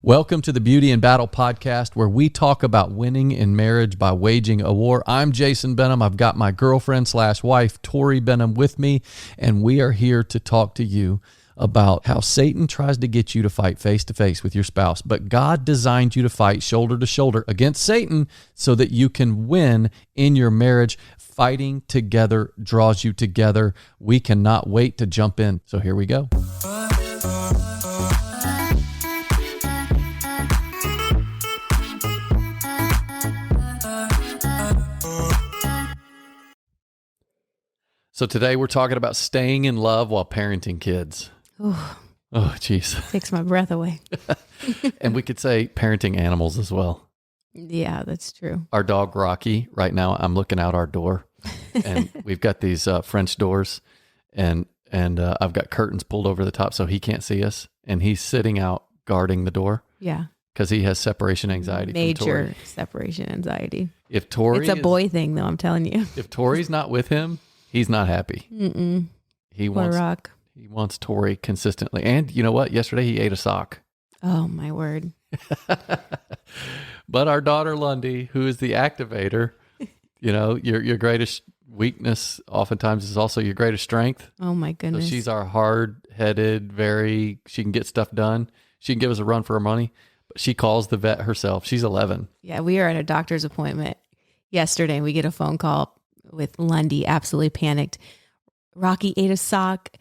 Welcome to the Beauty and Battle podcast, where we talk about winning in marriage by waging a war. I'm Jason Benham. I've got my girlfriend / wife, Tori Benham, with me, and we are here to talk to you about how Satan tries to get you to fight face to face with your spouse, but God designed you to fight shoulder to shoulder against Satan so that you can win in your marriage. Fighting together draws you together. We cannot wait to jump in. So here we go. So today we're talking about staying in love while parenting kids. Ooh, Oh, geez. takes my breath away. And we could say parenting animals as well. Yeah, that's true. Our dog, Rocky, right now, I'm looking out our door, and we've got these French doors, and I've got curtains pulled over the top so he can't see us, and he's sitting out guarding the door. Yeah. Because he has separation anxiety. Major separation anxiety. If Tori It's a boy thing, though, I'm telling you. If Tori's not with him, he's not happy. He Poor Rock. He wants Tori consistently. And you know what? Yesterday he ate a sock. Oh, my word. But our daughter Lundy, who is the activator, you know, your greatest weakness oftentimes is also your greatest strength. Oh, my goodness. So she's our hard-headed, she can get stuff done. She can give us a run for our money. But she calls the vet herself. She's 11. Yeah, we are at a doctor's appointment yesterday, and we get a phone call with Lundy, absolutely panicked. Rocky ate a sock.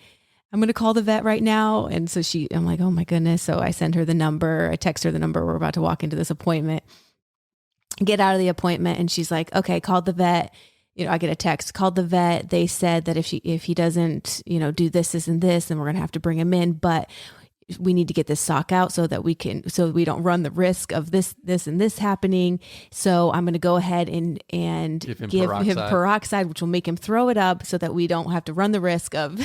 I'm going to call the vet right now. And so I'm like, oh my goodness. So I send her the number. I text her the number. We're about to walk into this appointment, get out of the appointment. And she's like, okay, called the vet. You know, I get a text, called the vet. They said that if he doesn't, do this, and this, then we're going to have to bring him in. But we need to get this sock out so that we don't run the risk of this, and this happening. So I'm going to go ahead and give him peroxide, which will make him throw it up so that we don't have to run the risk of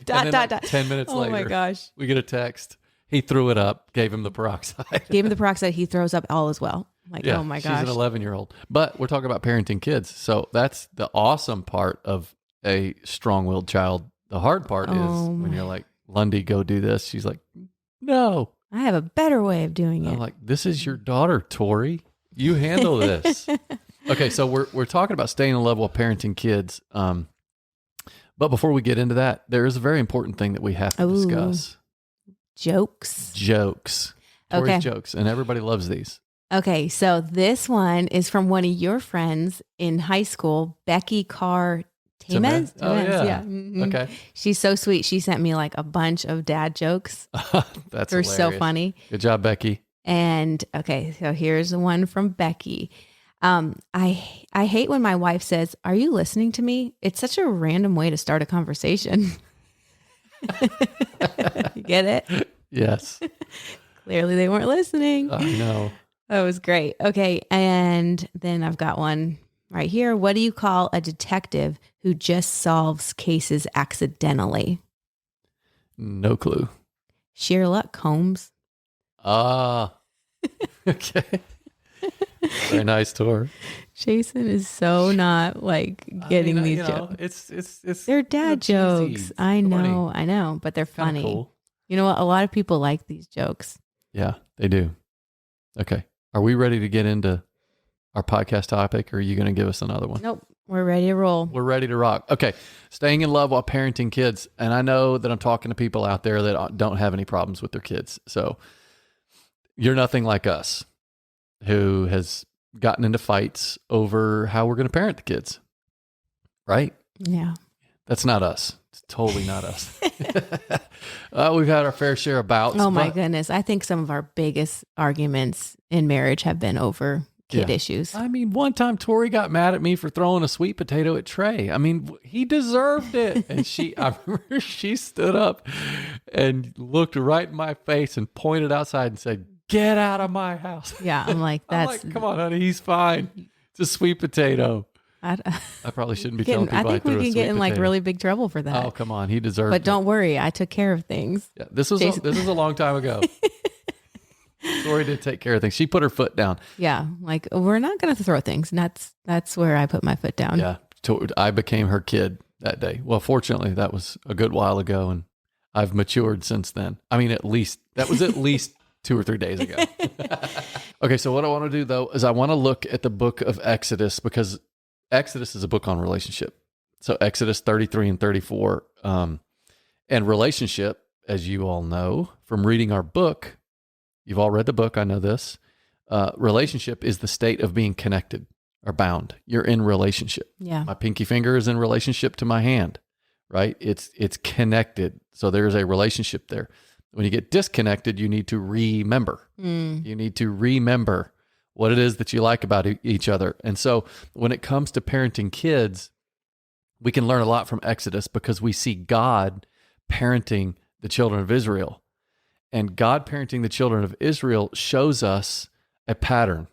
10 minutes later, oh my gosh, we get a text. He threw it up, gave him the peroxide. He throws up all as well. I'm like, oh my gosh. She's an 11-year-old. But we're talking about parenting kids. So that's the awesome part of a strong-willed child. The hard part is when you're like, Lundy, go do this. She's like, no. I have a better way of doing it. I'm like, this is your daughter, Tori. You handle this. Okay, so we're talking about staying in love while parenting kids. But before we get into that, there is a very important thing that we have to discuss. Jokes. Tori's jokes, and everybody loves these. Okay, so this one is from one of your friends in high school, Becky Carr. Tamez? Oh, yeah. Mm-hmm. Okay. She's so sweet. She sent me like a bunch of dad jokes. That's They're hilarious. so funny. Good job, Becky. And okay, so here's one from Becky. I hate when my wife says, "Are you listening to me?" It's such a random way to start a conversation. You get it? Yes. Clearly they weren't listening. I know. That was great. Okay, and then I've got one right here. What do you call a detective who just solves cases accidentally? No clue. Sherlock Holmes. Okay. Very nice, Tor. Jason is so not like getting these jokes. It's they're dad jokes. Cheesy. I know, but they're funny. Cool. You know what? A lot of people like these jokes. Yeah, they do. Okay. Are we ready to get into our podcast topic, or are you going to give us another one? Nope. We're ready to roll. We're ready to rock. Okay. Staying in love while parenting kids. And I know that I'm talking to people out there that don't have any problems with their kids. So you're nothing like us, who has gotten into fights over how we're going to parent the kids. Right? Yeah. That's not us. It's totally not us. We've had our fair share of bouts. Oh my goodness. I think some of our biggest arguments in marriage have been over kid issues. I mean, one time Tori got mad at me for throwing a sweet potato at Trey. I mean, he deserved it. And I remember she stood up and looked right in my face and pointed outside and said, "Get out of my house." Yeah, I'm like, come on, honey, he's fine. It's a sweet potato. I probably shouldn't be telling people I think we can get in like really big trouble for that. Oh, come on, he deserved it. But don't worry, I took care of things. Yeah, this was a long time ago. Tori did take care of things. She put her foot down. Yeah, like, we're not going to throw things. And that's where I put my foot down. Yeah, I became her kid that day. Well, fortunately, that was a good while ago, and I've matured since then. I mean, that was at least 2 or 3 days ago. Okay, so what I want to do though is I want to look at the book of Exodus, because Exodus is a book on relationship. So Exodus 33 and 34, and relationship, as you all know from reading our book, you've all read the book, I know this. Relationship is the state of being connected or bound. You're in relationship. Yeah. My pinky finger is in relationship to my hand, right? It's connected. So there's a relationship there. When you get disconnected, you need to remember. You need to remember what it is that you like about each other. And so when it comes to parenting kids, we can learn a lot from Exodus because we see God parenting the children of Israel. And God parenting the children of Israel shows us a pattern.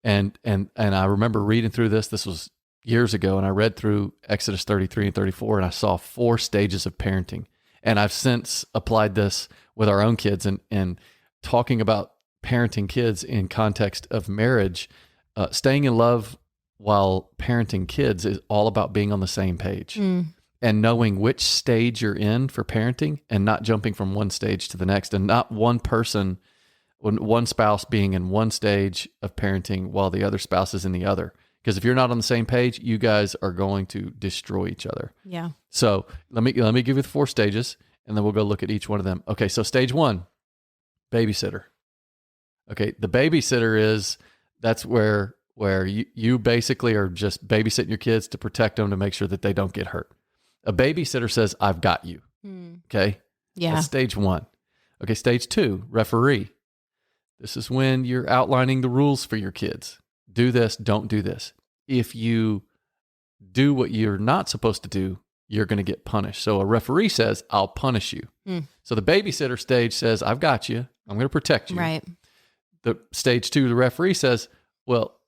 And I remember reading through this. This was years ago, and I read through Exodus 33 and 34, and I saw 4 stages of parenting. And I've since applied this with our own kids, and talking about parenting kids in context of marriage. Staying in love while parenting kids is all about being on the same page and knowing which stage you're in for parenting, and not jumping from one stage to the next, and not one spouse being in one stage of parenting while the other spouse is in the other. Because if you're not on the same page, you guys are going to destroy each other. Yeah. So let me give you the 4 stages, and then we'll go look at each one of them. Okay, so stage 1, babysitter. Okay, the babysitter that's where you basically are just babysitting your kids to protect them, to make sure that they don't get hurt. A babysitter says, I've got you. Okay? Yeah. That's stage 1. Okay, stage 2, referee. This is when you're outlining the rules for your kids. Do this, don't do this. If you do what you're not supposed to do, you're going to get punished. So a referee says, I'll punish you. So the babysitter stage says, I've got you. I'm going to protect you. Right. The stage 2, the referee says, well,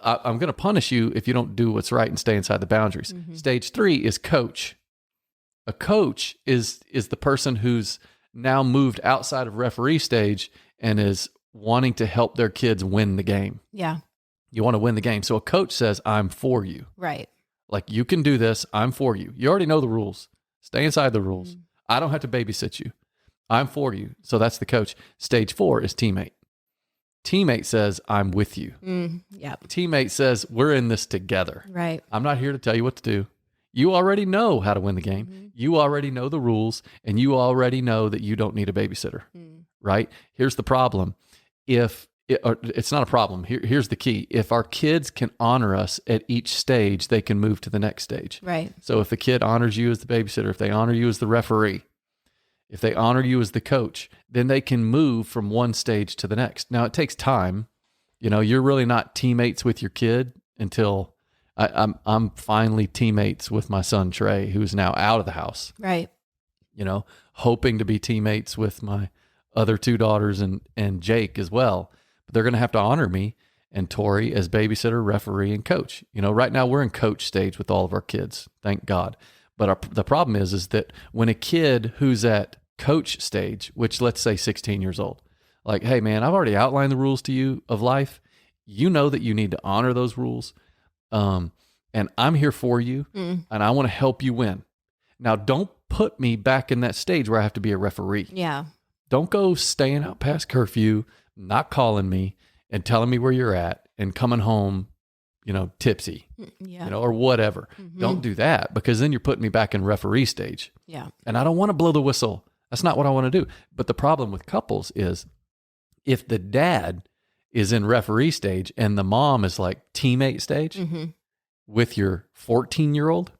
I'm going to punish you if you don't do what's right and stay inside the boundaries. Stage 3 is coach. A coach is the person who's now moved outside of referee stage and is wanting to help their kids win the game. Yeah. You want to win the game. So a coach says, I'm for you. Right. Like, you can do this. I'm for you. You already know the rules. Stay inside the rules. I don't have to babysit you. I'm for you. So that's the coach. Stage 4 is teammate. Teammate says, I'm with you. Yeah. Teammate says, we're in this together. Right. I'm not here to tell you what to do. You already know how to win the game. You already know the rules, and you already know that you don't need a babysitter, right? Here's the problem. It's not a problem. Here's the key. If our kids can honor us at each stage, they can move to the next stage. Right. So if the kid honors you as the babysitter, if they honor you as the referee, if they honor you as the coach, then they can move from one stage to the next. Now, it takes time. You're really not teammates with your kid until I'm finally teammates with my son, Trey, who's now out of the house. Right. Hoping to be teammates with my other 2 daughters and Jake as well. But they're going to have to honor me and Tori as babysitter, referee, and coach. Right now we're in coach stage with all of our kids, thank God. But the problem is that when a kid who's at coach stage, which let's say 16 years old, like, hey man, I've already outlined the rules to you of life. You know that you need to honor those rules. And I'm here for you, and I want to help you win. Now, don't put me back in that stage where I have to be a referee. Yeah. Don't go staying out past curfew, not calling me and telling me where you're at and coming home, tipsy, or whatever. Don't do that, because then you're putting me back in referee stage. Yeah. And I don't want to blow the whistle. That's not what I want to do. But the problem with couples is if the dad is in referee stage and the mom is like teammate stage with your 14-year-old,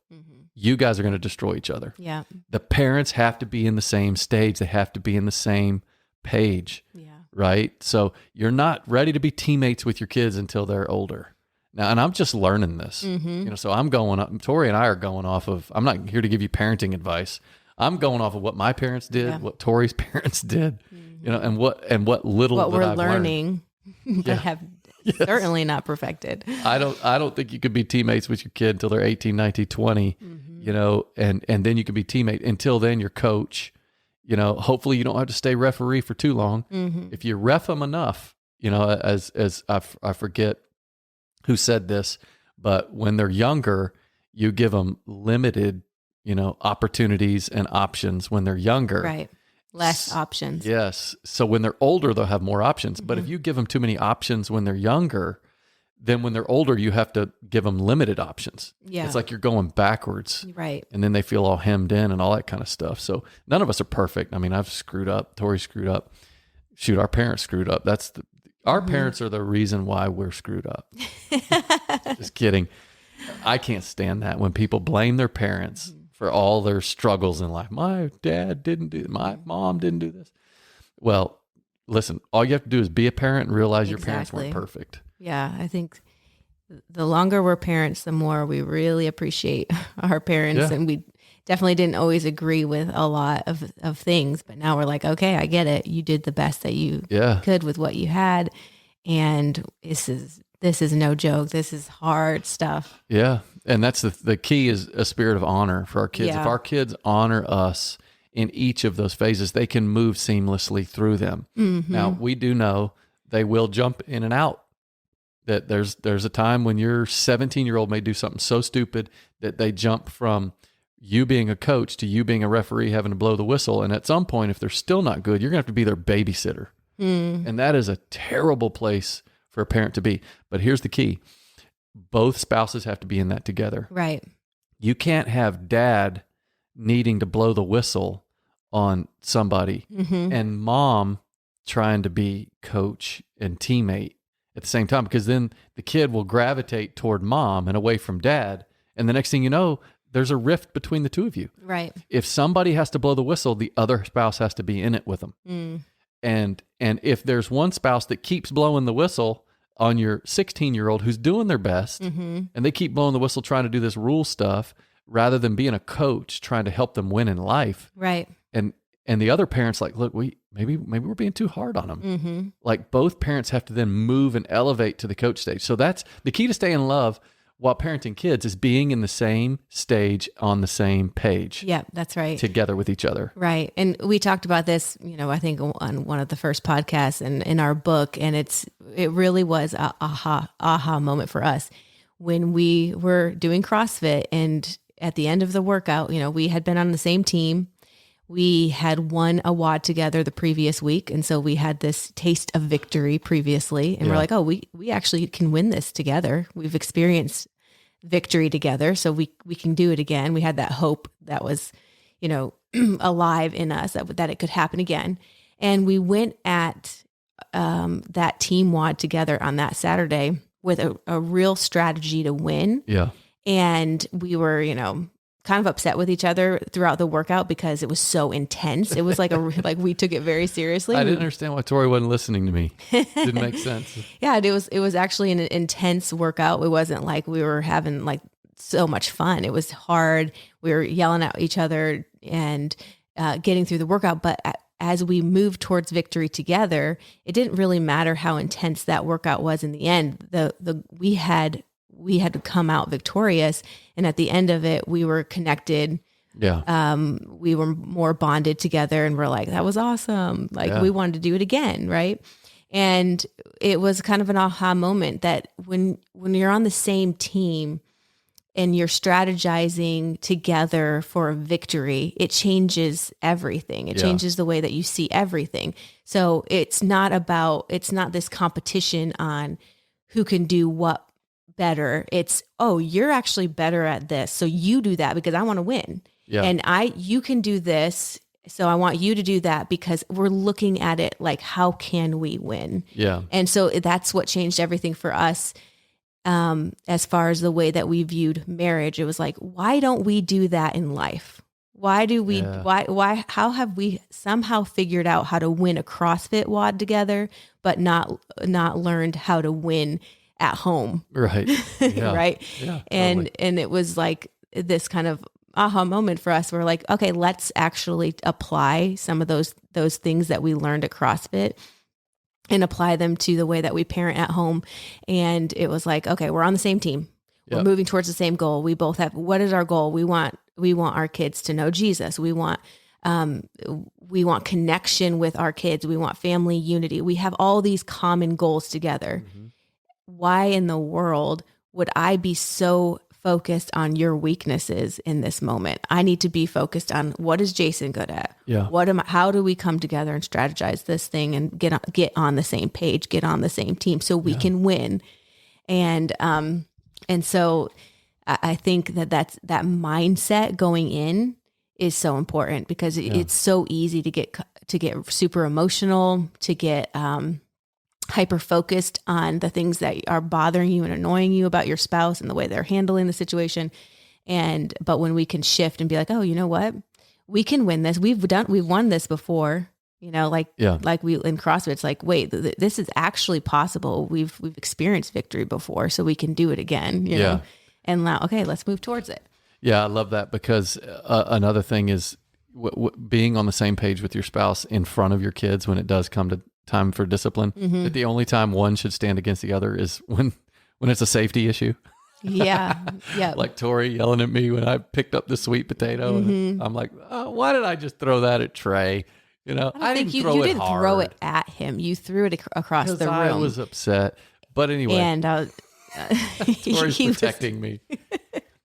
you guys are going to destroy each other. Yeah. The parents have to be in the same stage. They have to be in the same page. Yeah. Right? So you're not ready to be teammates with your kids until they're older. Now, and I'm just learning this. So I'm going up, Tori and I are going off of, I'm not here to give you parenting advice. I'm going off of what my parents did, what Tori's parents did, and what little what that we're I've learning that have certainly not perfected. I don't think you could be teammates with your kid until they're 18, 19, 20, and then you can be teammate. Until then, you're coach. Hopefully you don't have to stay referee for too long. If you ref them enough, as I forget who said this, but when they're younger, you give them limited, opportunities and options when they're younger. Right. Less options. Yes. So when they're older, they'll have more options. But if you give them too many options when they're younger, then when they're older, you have to give them limited options. Yeah. It's like you're going backwards. Right. And then they feel all hemmed in and all that kind of stuff. So none of us are perfect. I mean, I've screwed up. Tori screwed up. Shoot, our parents screwed up. Our parents are the reason why we're screwed up. Just kidding. I can't stand that when people blame their parents for all their struggles in life. My dad didn't do, my mom didn't do this. Well, listen, all you have to do is be a parent and realize your parents weren't perfect. Yeah, I think the longer we're parents, the more we really appreciate our parents. Yeah. And we definitely didn't always agree with a lot of things, but now we're like, okay, I get it. You did the best that you could with what you had. And this is no joke. This is hard stuff. Yeah. And that's the key is a spirit of honor for our kids. Yeah. If our kids honor us in each of those phases, they can move seamlessly through them. Mm-hmm. Now, we do know they will jump in and out. That there's a time when your 17-year-old may do something so stupid that they jump from you being a coach to you being a referee having to blow the whistle. And at some point, if they're still not good, you're going to have to be their babysitter. And that is a terrible place for a parent to be. But here's the key. Both spouses have to be in that together. Right. You can't have dad needing to blow the whistle on somebody and mom trying to be coach and teammate at the same time, because then the kid will gravitate toward mom and away from dad. And the next thing you know, there's a rift between the two of you. Right. If somebody has to blow the whistle, the other spouse has to be in it with them. And if there's one spouse that keeps blowing the whistle on your 16-year-old who's doing their best, and they keep blowing the whistle trying to do this rule stuff rather than being a coach trying to help them win in life. Right. And the other parent's like, look, maybe we're being too hard on them. Like both parents have to then move and elevate to the coach stage. So that's the key to staying in love while parenting kids is being in the same stage on the same page. Yeah, that's right. Together with each other. Right. And we talked about this, I think on one of the first podcasts and in our book, and it really was a aha moment for us when we were doing CrossFit, and at the end of the workout, we had been on the same team. We had won a WOD together the previous week. And so we had this taste of victory previously. And we're like, oh, we actually can win this together. We've experienced victory together. So we can do it again. We had that hope that was, alive in us that it could happen again. And we went at that team WOD together on that Saturday with a real strategy to win. Yeah. And we were, kind of upset with each other throughout the workout because it was so intense. It was like we took it very seriously. I didn't understand why Tori wasn't listening to me. Didn't make sense. Yeah, it was actually an intense workout. It wasn't like we were having like so much fun. It was hard. We were yelling at each other and getting through the workout. But as we moved towards victory together, it didn't really matter how intense that workout was in the end. We had to come out victorious. And at the end of it, we were connected. Yeah. We were more bonded together, and we're like, that was awesome. Like we wanted to do it again. Right. And it was kind of an aha moment that when you're on the same team and you're strategizing together for a victory, it changes everything. It changes the way that you see everything. So it's not this competition on who can do what better. It's, oh, you're actually better at this, so you do that because I want to win. Yeah. And you can do this, so I want you to do that because we're looking at it like, how can we win? Yeah. And so that's what changed everything for us. As far as the way that we viewed marriage, it was like, why don't we do that in life? Why do we, how have we somehow figured out how to win a CrossFit WOD together, but not learned how to win at home? Right. Yeah. Right. Yeah, and it was like this kind of aha moment for us. We're like, okay, let's actually apply some of those things that we learned at CrossFit and apply them to the way that we parent at home. And it was like, okay, we're on the same team. We're moving towards the same goal. We both have, what is our goal? We want our kids to know Jesus. We want connection with our kids. We want family unity. We have all these common goals together. Mm-hmm. Why in the world would I be so focused on your weaknesses in this moment. I need to be focused on what is Jason good at? Yeah. How do we come together and strategize this thing and get on the same page, get on the same team so we can win. And so I think that mindset going in is so important, because it's so easy to get super emotional, to get hyper focused on the things that are bothering you and annoying you about your spouse and the way they're handling the situation. But when we can shift and be like, oh, you know what? We can win this. We've won this before, like we in CrossFit, it's like, wait, this is actually possible. We've experienced victory before, so we can do it again, you know? And now, okay, let's move towards it. Yeah. I love that, because another thing is being on the same page with your spouse in front of your kids when it does come to time for discipline. That the only time one should stand against the other is when it's a safety issue. Yeah. Like Tori yelling at me when I picked up the sweet potato. And I'm like, oh, why did I just throw that at Trey? I didn't throw it hard. Throw it at him. You threw it across the room. I was upset. But anyway. And Tori's protecting me.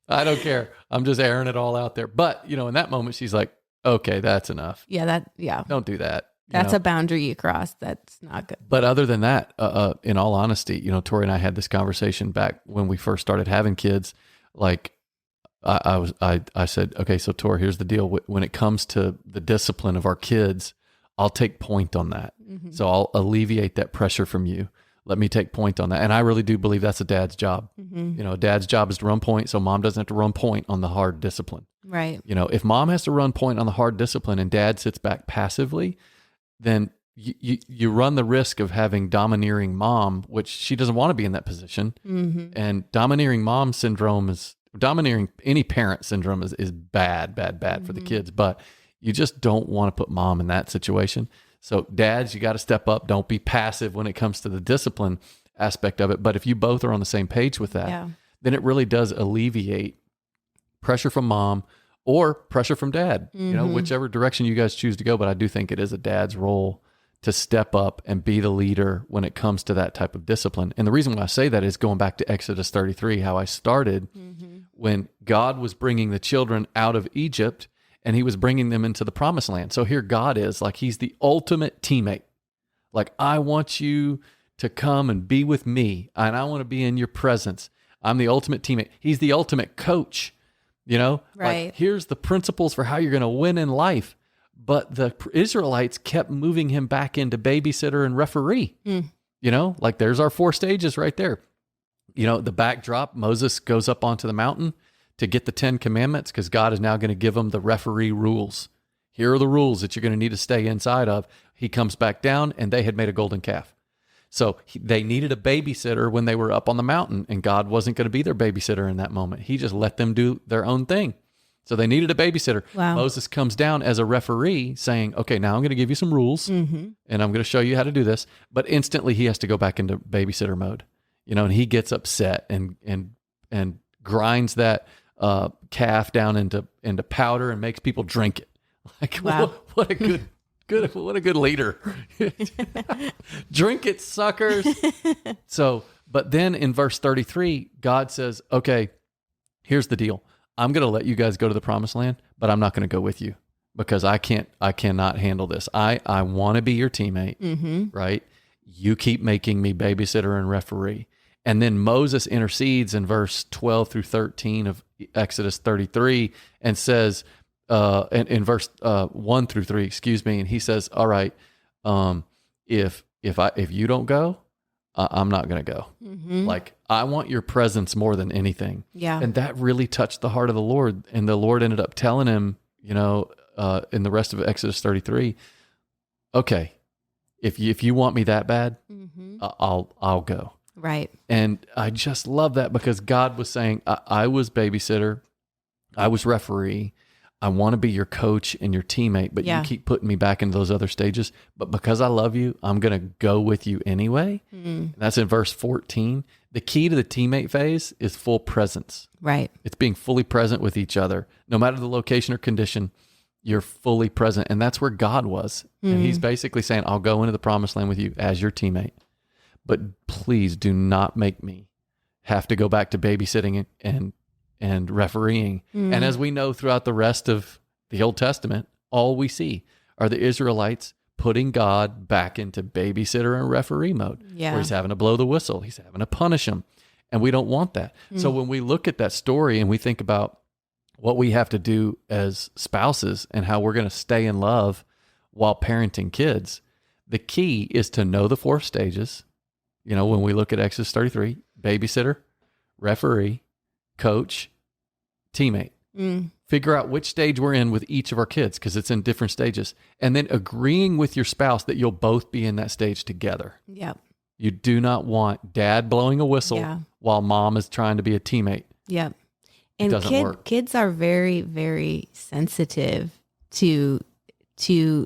I don't care. I'm just airing it all out there. But, in that moment, she's like, okay, that's enough. Don't do that. That's a boundary you cross. That's not good. But other than that, in all honesty, Tori and I had this conversation back when we first started having kids. Like I said, okay, so Tori, here's the deal. When it comes to the discipline of our kids, I'll take point on that. So I'll alleviate that pressure from you. Let me take point on that. And I really do believe that's a dad's job. A dad's job is to run point, so mom doesn't have to run point on the hard discipline. Right. If mom has to run point on the hard discipline and dad sits back passively, then you run the risk of having domineering mom, which she doesn't want to be in that position. And domineering any parent syndrome is bad for the kids, but you just don't want to put mom in that situation. So dads, you got to step up. Don't be passive when it comes to the discipline aspect of it. But if you both are on the same page with that, then it really does alleviate pressure from mom or pressure from dad, whichever direction you guys choose to go. But I do think it is a dad's role to step up and be the leader when it comes to that type of discipline. And the reason why I say that is going back to Exodus 33, how I started when God was bringing the children out of Egypt and he was bringing them into the promised land. So here God is like, he's the ultimate teammate. Like, I want you to come and be with me, and I want to be in your presence. I'm the ultimate teammate. He's the ultimate coach, Right. Like, here's the principles for how you're going to win in life. But the Israelites kept moving him back into babysitter and referee. Like, there's our 4 stages right there. The backdrop, Moses goes up onto the mountain to get the 10 commandments, because God is now going to give them the referee rules. Here are the rules that you're going to need to stay inside of. He comes back down, and they had made a golden calf. So they needed a babysitter when they were up on the mountain, and God wasn't going to be their babysitter in that moment. He just let them do their own thing. So they needed a babysitter. Wow. Moses comes down as a referee saying, okay, now I'm going to give you some rules, and I'm going to show you how to do this. But instantly he has to go back into babysitter mode, and he gets upset and grinds that calf down into powder and makes people drink it. Like, wow. what a good leader. Drink it, suckers. So, but then in verse 33, God says, okay, here's the deal. I'm going to let you guys go to the promised land, but I'm not going to go with you because I cannot handle this. I want to be your teammate, right? You keep making me babysitter and referee. And then Moses intercedes in verse 12 through 13 of Exodus 33 and says, in verse 1 through 3, and he says, all right, if you don't go, I'm not going to go. Like, I want your presence more than anything. Yeah. And that really touched the heart of the Lord. And the Lord ended up telling him, in the rest of Exodus 33, okay, if you want me that bad, I'll go. Right. And I just love that because God was saying, I was babysitter, I was referee, I want to be your coach and your teammate, but you keep putting me back into those other stages. But because I love you, I'm going to go with you anyway. That's in verse 14. The key to the teammate phase is full presence. Right. It's being fully present with each other. No matter the location or condition, you're fully present. And that's where God was. And he's basically saying, I'll go into the promised land with you as your teammate. But please do not make me have to go back to babysitting and and refereeing. And as we know throughout the rest of the Old Testament, all we see are the Israelites putting God back into babysitter and referee mode, where he's having to blow the whistle. He's having to punish them. And we don't want that. So when we look at that story and we think about what we have to do as spouses and how we're going to stay in love while parenting kids, the key is to know the 4 stages. You know, when we look at Exodus 33, babysitter, referee, coach, teammate. Figure out which stage we're in with each of our kids, because it's in different stages. And then agreeing with your spouse that you'll both be in that stage together. Yep. You do not want dad blowing a whistle while mom is trying to be a teammate. Yep. And kids are very, very sensitive to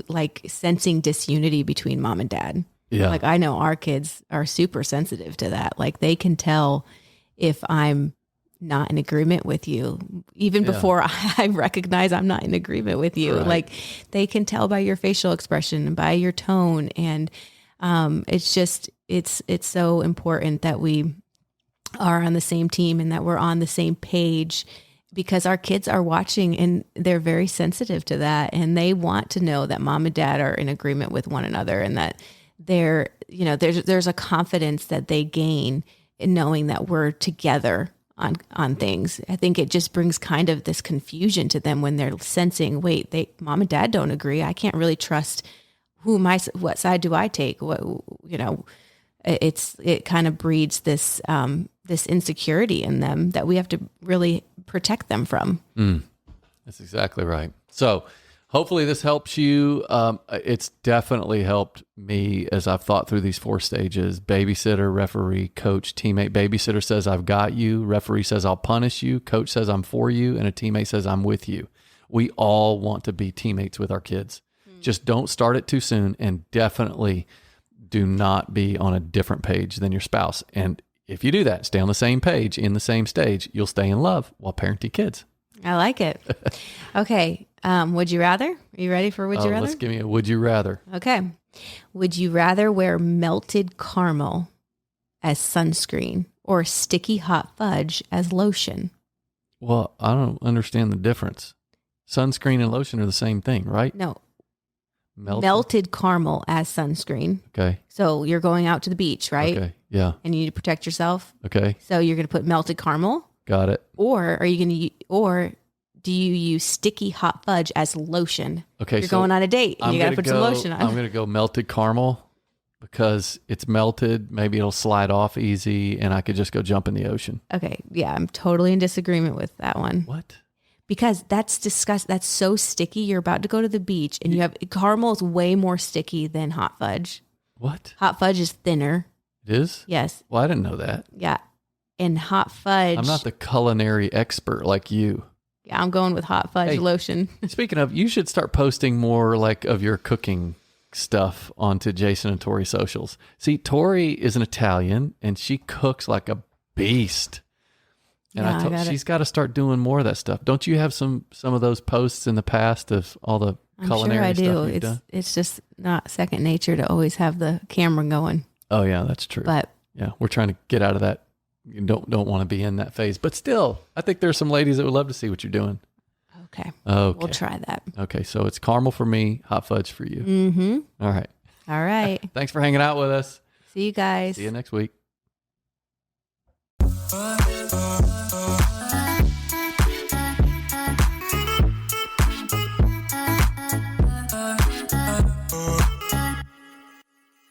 like sensing disunity between mom and dad. Yeah. Like I know our kids are super sensitive to that. Like they can tell if I'm not in agreement with you, even before I recognize I'm not in agreement with you. Right. Like they can tell by your facial expression and by your tone. And it's just, it's so important that we are on the same team and that we're on the same page, because our kids are watching and they're very sensitive to that. And they want to know that mom and dad are in agreement with one another, and that they're, you know, there's a confidence that they gain in knowing that we're together on things. I think it just brings kind of this confusion to them when they're sensing, wait, mom and dad don't agree. I can't really trust what side do I take? What, you know, it kind of breeds this, this insecurity in them that we have to really protect them from. That's exactly right. So hopefully this helps you. It's definitely helped me as I've thought through these 4 stages: babysitter, referee, coach, teammate. Babysitter says, I've got you. Referee says, I'll punish you. Coach says, I'm for you. And a teammate says, I'm with you. We all want to be teammates with our kids. Just don't start it too soon, and definitely do not be on a different page than your spouse. And if you do that, stay on the same page in the same stage, you'll stay in love while parenting kids. I like it. Okay. Would you rather? Are you ready for would you rather? Let's give me a would you rather. Okay. Would you rather wear melted caramel as sunscreen or sticky hot fudge as lotion? Well, I don't understand the difference. Sunscreen and lotion are the same thing, right? No. Melted caramel as sunscreen. Okay. So you're going out to the beach, right? Okay. Yeah. And you need to protect yourself. Okay. So you're going to put melted caramel. Got it. Or do you use sticky hot fudge as lotion? Okay. You're going on a date and you got to put some lotion on. I'm going to go melted caramel because it's melted. Maybe it'll slide off easy and I could just go jump in the ocean. Okay. Yeah. I'm totally in disagreement with that one. What? Because that's disgusting. That's so sticky. You're about to go to the beach and you have caramel is way more sticky than hot fudge. What? Hot fudge is thinner. It is? Yes. Well, I didn't know that. Yeah. And hot fudge. I'm not the culinary expert like you. Yeah, I'm going with hot fudge lotion. Speaking of, you should start posting more like of your cooking stuff onto Jason and Tori socials. See, Tori is an Italian and she cooks like a beast. And she's got to start doing more of that stuff. Don't you have some of those posts in the past of all the culinary stuff you've done? It's just not second nature to always have the camera going. Oh yeah, that's true. But yeah, we're trying to get out of that. You don't want to be in that phase. But still, I think there's some ladies that would love to see what you're doing. Okay. Okay. We'll try that. Okay, so it's caramel for me, hot fudge for you. Mm-hmm. All right. All right. Thanks for hanging out with us. See you guys. See you next week.